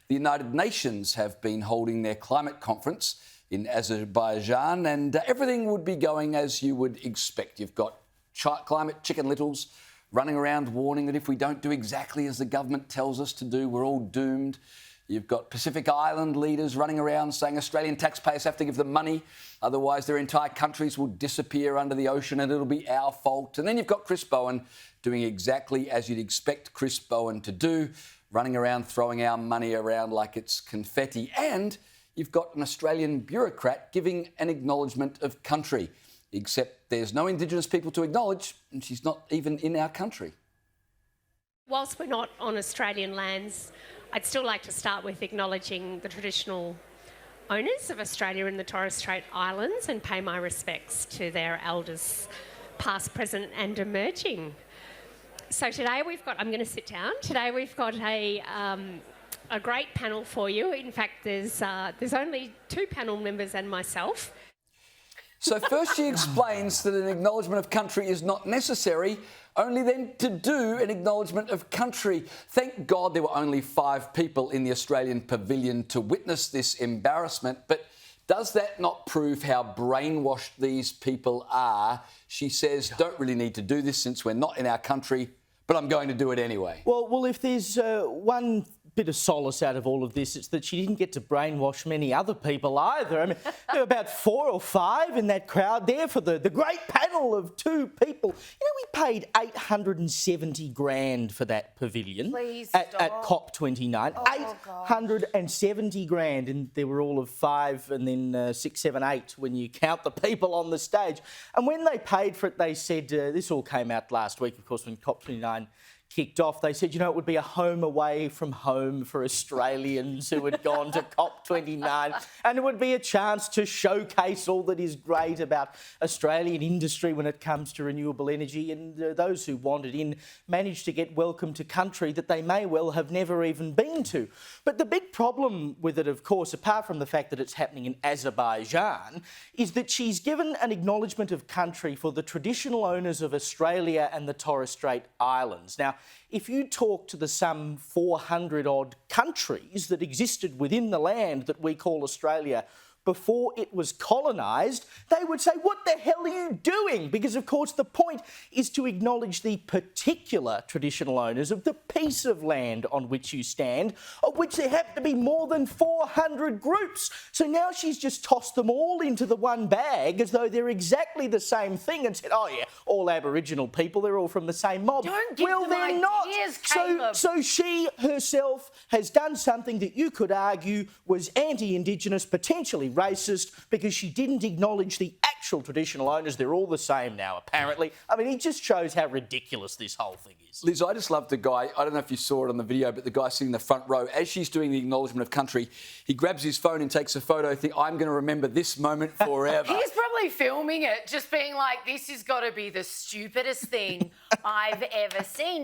The United Nations have been holding their climate conference in Azerbaijan, and everything would be going as you would expect. You've got climate chicken littles running around warning that if we don't do exactly as the government tells us to do, we're all doomed. You've got Pacific Island leaders running around saying Australian taxpayers have to give them money, otherwise their entire countries will disappear under the ocean and it'll be our fault. And then you've got Chris Bowen doing exactly as you'd expect Chris Bowen to do, running around throwing our money around like it's confetti. And you've got an Australian bureaucrat giving an acknowledgement of country, except there's no Indigenous people to acknowledge and she's not even in our country. Whilst we're not on Australian lands, I'd still like to start with acknowledging the traditional owners of Australia and the Torres Strait Islands and pay my respects to their elders, past, present and emerging. So today I'm going to sit down. Today we've got a great panel for you. In fact, there's only two panel members and myself. So first she explains that an acknowledgement of country is not necessary, only then to do an acknowledgement of country. Thank God there were only 5 people in the Australian pavilion to witness this embarrassment, but does that not prove how brainwashed these people are? She says, don't really need to do this since we're not in our country, but I'm going to do it anyway. Well, if there's one bit of solace out of all of this, it's that she didn't get to brainwash many other people either. I mean, there were about 4 or 5 in that crowd there for the great panel of 2 people. You know, we paid 870 grand for that pavilion at COP29. Oh, 870 grand, and there were all of 5 and then 6, 7, 8 when you count the people on the stage. And when they paid for it, they said, this all came out last week, of course, when COP29 kicked off. They said, you know, it would be a home away from home for Australians who had gone to COP29, and it would be a chance to showcase all that is great about Australian industry when it comes to renewable energy, and those who wanted in managed to get welcome to country that they may well have never even been to. But the big problem with it, of course, apart from the fact that it's happening in Azerbaijan, is that she's given an acknowledgement of country for the traditional owners of Australia and the Torres Strait Islands. Now, if you talk to the some 400-odd countries that existed within the land that we call Australia before it was colonised, they would say, what the hell are you doing? Because, of course, the point is to acknowledge the particular traditional owners of the piece of land on which you stand, of which there happen to be more than 400 groups. So now she's just tossed them all into the one bag as though they're exactly the same thing and said, oh, yeah, all Aboriginal people, they're all from the same mob. Don't give them they're ideas, Caleb. So she herself has done something that you could argue was anti-Indigenous, potentially racist, because she didn't acknowledge the actual traditional owners. They're all the same now, apparently. I mean, it just shows how ridiculous this whole thing is. Liz, I just love the guy. I don't know if you saw it on the video, but the guy sitting in the front row, as she's doing the acknowledgement of country, he grabs his phone and takes a photo. Think, I'm going to remember this moment forever. He's probably filming it, just being like, this has got to be the stupidest thing I've ever seen.